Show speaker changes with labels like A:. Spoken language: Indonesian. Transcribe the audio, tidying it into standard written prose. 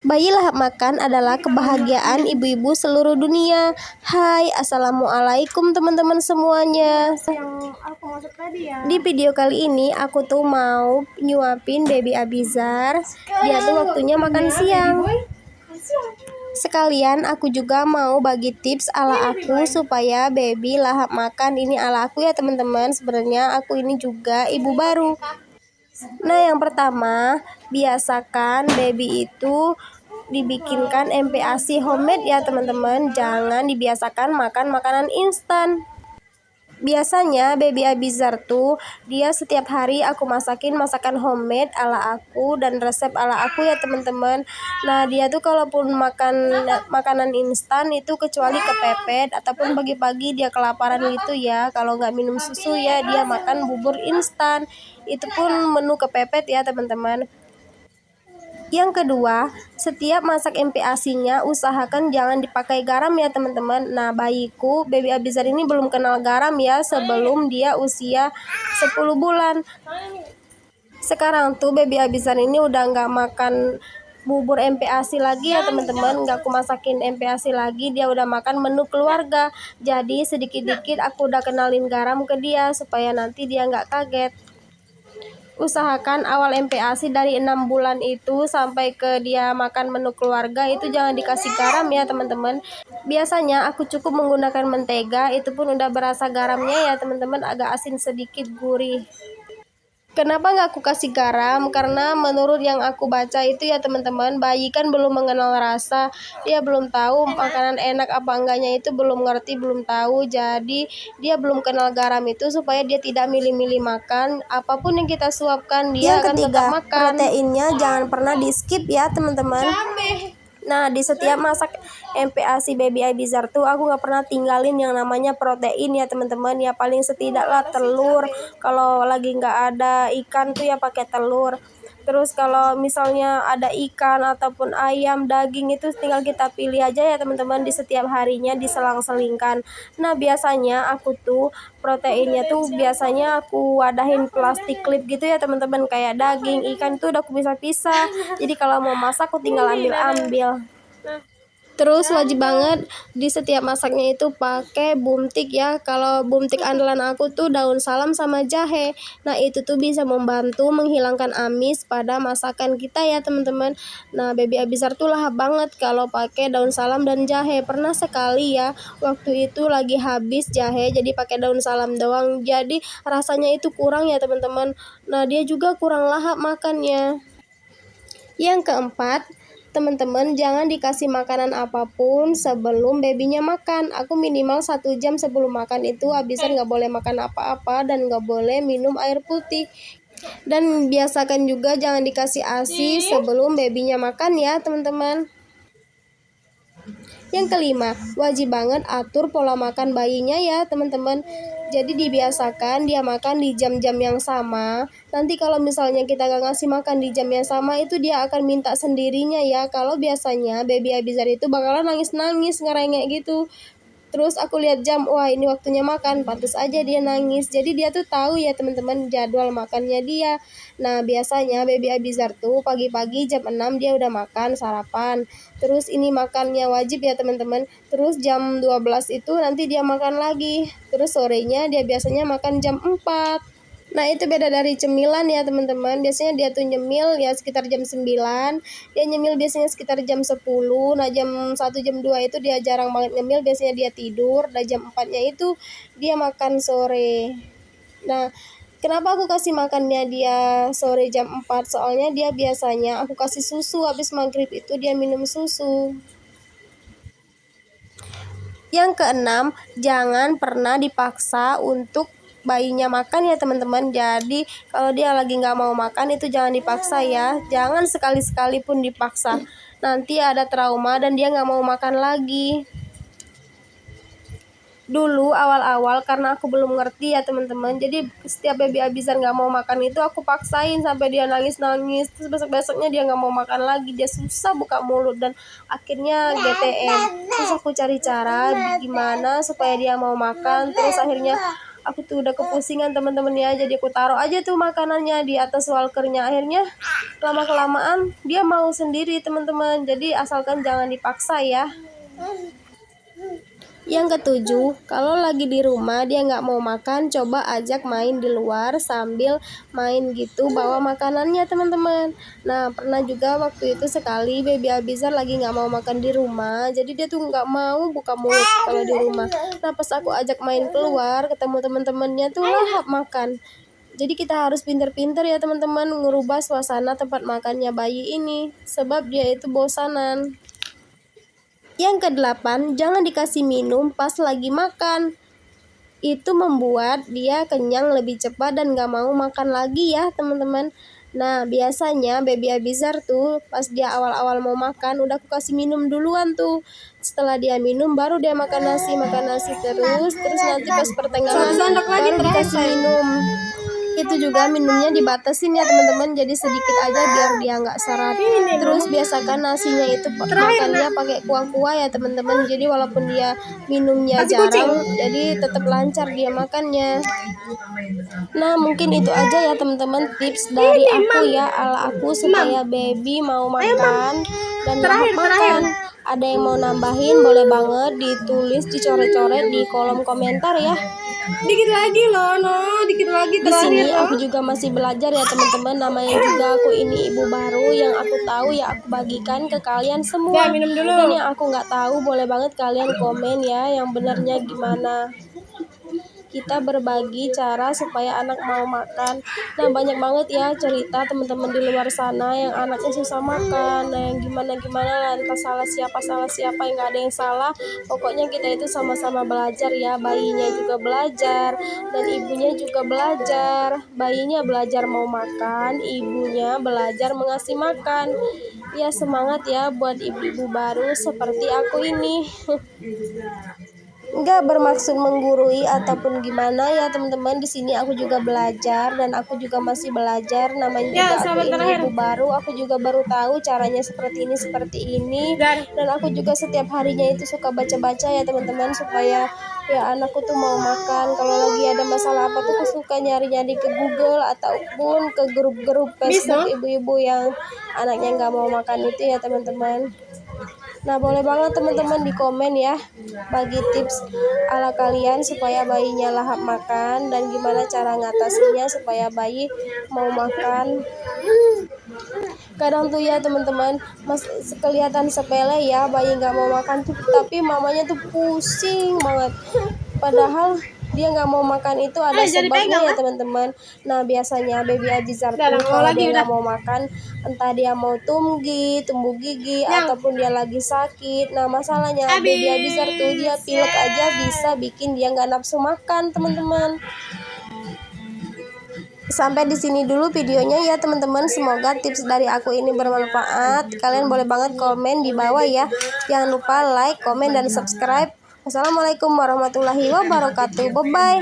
A: Bayi lahap makan adalah kebahagiaan ibu-ibu seluruh dunia. Hai, assalamualaikum teman-teman semuanya. Di video kali ini aku tuh mau nyuapin baby Abizar. Dia tuh waktunya makan siang. Sekalian aku juga mau bagi tips ala aku supaya baby lahap makan. Ini ala aku ya teman-teman. Sebenarnya aku ini juga ibu baru. Nah, yang pertama, biasakan baby itu dibikinkan MPASI homemade ya teman-teman. Jangan dibiasakan makan makanan instan. Biasanya baby Abizar tuh dia setiap hari aku masakin masakan homemade ala aku dan resep ala aku ya teman-teman. Nah, dia tuh kalaupun makan makanan instan itu kecuali kepepet ataupun pagi-pagi dia kelaparan gitu ya. Kalau nggak minum susu ya dia makan bubur instan. Itu pun menu kepepet ya teman-teman. Yang kedua, setiap masak MPASI-nya usahakan jangan dipakai garam ya teman-teman. Nah, bayiku, baby Abizar ini belum kenal garam ya sebelum dia usia 10 bulan. Sekarang tuh baby Abizar ini udah nggak makan bubur MPASI lagi ya teman-teman. Nggak aku masakin MPASI lagi, dia udah makan menu keluarga. Jadi sedikit-dikit aku udah kenalin garam ke dia supaya nanti dia nggak kaget. Usahakan awal MPASI dari 6 bulan itu sampai ke dia makan menu keluarga itu jangan dikasih garam ya teman-teman. Biasanya aku cukup menggunakan mentega, itu pun udah berasa garamnya ya teman-teman, agak asin sedikit, gurih. Kenapa nggak aku kasih garam? Karena menurut yang aku baca itu ya teman-teman, bayi kan belum mengenal rasa, dia belum tahu makanan enak apa enggaknya, itu belum ngerti, belum tahu. Jadi dia belum kenal garam itu supaya dia tidak milih-milih makan. Apapun yang kita suapkan dia akan tetap makan. Proteinnya jangan pernah di skip ya teman-teman. Nah, di setiap masak MPASI baby Abizar tuh aku nggak pernah tinggalin yang namanya protein ya teman-teman. Ya paling setidaklah telur. Kalau lagi nggak ada ikan tuh ya pakai telur. Terus kalau misalnya ada ikan ataupun ayam, daging itu tinggal kita pilih aja ya teman-teman, di setiap harinya diselang-selingkan. Nah, biasanya aku tuh proteinnya tuh biasanya aku wadahin plastik klip gitu ya teman-teman, kayak daging, ikan tuh udah aku pisah-pisah. Jadi kalau mau masak aku tinggal ambil-ambil. Terus wajib banget di setiap masaknya itu pakai buntik ya. Kalau buntik andalan aku tuh daun salam sama jahe. Nah, itu tuh bisa membantu menghilangkan amis pada masakan kita ya teman-teman. Nah, baby Abizar tuh lahap banget kalau pakai daun salam dan jahe. Pernah sekali ya waktu itu lagi habis jahe jadi pakai daun salam doang. Jadi rasanya itu kurang ya teman-teman. Nah, dia juga kurang lahap makannya. Yang keempat, teman-teman jangan dikasih makanan apapun sebelum babynya makan. Aku minimal 1 jam sebelum makan itu Abizar nggak boleh makan apa-apa dan nggak boleh minum air putih. Dan biasakan juga jangan dikasih ASI sebelum babynya makan ya teman-teman. Yang kelima, wajib banget atur pola makan bayinya ya teman-teman. Jadi dibiasakan dia makan di jam-jam yang sama. Nanti kalau misalnya kita gak ngasih makan di jam yang sama, itu dia akan minta sendirinya ya. Kalau biasanya baby Abizar itu bakalan nangis-nangis, ngerengek gitu. Terus aku lihat jam, wah ini waktunya makan, pantas aja dia nangis. Jadi dia tuh tahu ya teman-teman jadwal makannya dia. Nah, biasanya baby Abizar tuh pagi-pagi jam 6 dia udah makan sarapan. Terus ini makannya wajib ya teman-teman. Terus jam 12 itu nanti dia makan lagi. Terus sorenya dia biasanya makan jam 4. Nah, itu beda dari cemilan ya teman-teman. Biasanya dia tuh nyemil ya sekitar jam 9. Dia nyemil biasanya sekitar jam 10. Nah, jam 1 jam 2 itu dia jarang banget nyemil, biasanya dia tidur. Dan jam 4-nya itu dia makan sore. Nah, kenapa aku kasih makannya dia sore jam 4? Soalnya dia biasanya aku kasih susu habis maghrib itu dia minum susu. Yang keenam, jangan pernah dipaksa untuk bayinya makan ya teman-teman. Jadi kalau dia lagi nggak mau makan itu jangan dipaksa ya. Jangan sekali-sekali pun dipaksa. Nanti ada trauma dan dia nggak mau makan lagi. Dulu awal-awal karena aku belum ngerti ya teman-teman, jadi setiap baby Abizar nggak mau makan itu aku paksain sampai dia nangis-nangis. Terus besok-besoknya dia nggak mau makan lagi, dia susah buka mulut dan akhirnya GTM. Terus aku cari cara gimana supaya dia mau makan. Terus akhirnya aku tuh udah kepusingan teman-teman ya. Jadi aku taruh aja tuh makanannya di atas walkernya. Akhirnya lama-kelamaan dia mau sendiri teman-teman. Jadi asalkan jangan dipaksa ya. Yang ketujuh, kalau lagi di rumah dia nggak mau makan, coba ajak main di luar sambil main gitu, bawa makanannya teman-teman. Nah, pernah juga waktu itu sekali baby Abizar lagi nggak mau makan di rumah, jadi dia tuh nggak mau buka mulut kalau di rumah. Nah, pas aku ajak main keluar, ketemu teman-temannya tuh lahap makan. Jadi kita harus pinter-pinter ya teman-teman, ngerubah suasana tempat makannya bayi ini, sebab dia itu bosanan. Yang kedelapan, jangan dikasih minum pas lagi makan. Itu membuat dia kenyang lebih cepat dan gak mau makan lagi ya teman-teman. Nah, biasanya baby Abizar tuh pas dia awal-awal mau makan udah aku kasih minum duluan tuh. Setelah dia minum baru dia makan nasi terus nanti pas pertengahan baru dikasih minum. Itu juga minumnya dibatasin ya teman-teman, jadi sedikit aja biar dia nggak syarat. Terus biasakan nasinya itu makannya pakai kuah-kuah ya teman-teman, jadi walaupun dia minumnya jarang jadi tetap lancar dia makannya. Nah, mungkin itu aja ya teman-teman tips dari aku ya, ala aku supaya baby mau makan dan lahap makan. Ada yang mau nambahin boleh banget ditulis, dicoret-coret di kolom komentar ya.
B: Dikit lagi loh, dikit lagi
A: Di sini aku juga masih belajar ya teman-teman, namanya juga aku ini ibu baru, yang aku tahu ya aku bagikan ke kalian semua.
B: minum dulu.
A: Dan yang aku nggak tahu boleh banget kalian komen ya yang benarnya gimana. Kita berbagi cara supaya anak mau makan. Nah, banyak banget ya cerita teman-teman di luar sana yang anaknya susah makan, nah yang gimana lantas salah siapa yang nggak ada yang salah. Pokoknya kita itu sama-sama belajar ya, bayinya juga belajar dan ibunya juga belajar. Bayinya belajar mau makan, ibunya belajar mengasih makan. Ya, semangat ya buat ibu-ibu baru seperti aku ini. Nggak bermaksud menggurui ataupun gimana ya teman-teman. Di sini aku juga belajar dan aku juga masih belajar, namanya juga aku ini ibu baru, aku juga baru tahu caranya seperti ini dan aku juga setiap harinya itu suka baca-baca ya teman-teman, supaya ya anakku tuh mau makan. Kalau lagi ada masalah apa tuh aku suka nyari-nyari ke Google ataupun ke grup-grup Facebook ibu-ibu yang anaknya nggak mau makan itu ya teman-teman. Nah, boleh banget teman-teman di komen ya bagi tips ala kalian supaya bayinya lahap makan dan gimana cara ngatasinya supaya bayi mau makan. Kadang tuh ya teman-teman, kelihatan sepele ya bayi nggak mau makan tuh, tapi mamanya tuh pusing banget. Padahal dia nggak mau makan itu ada sebabnya ya teman-teman. Nah, biasanya baby Abizar tuh kalau dia nggak mau makan, entah dia mau tumbuh gigi ataupun dia lagi sakit. Nah, masalahnya baby Abizar tuh dia pilek aja bisa bikin dia nggak nafsu makan teman-teman. Sampai di sini dulu videonya ya teman-teman. Semoga tips dari aku ini bermanfaat. Kalian boleh banget komen di bawah ya. Jangan lupa like, komen, dan subscribe. Wassalamualaikum warahmatullahi wabarakatuh. Bye bye.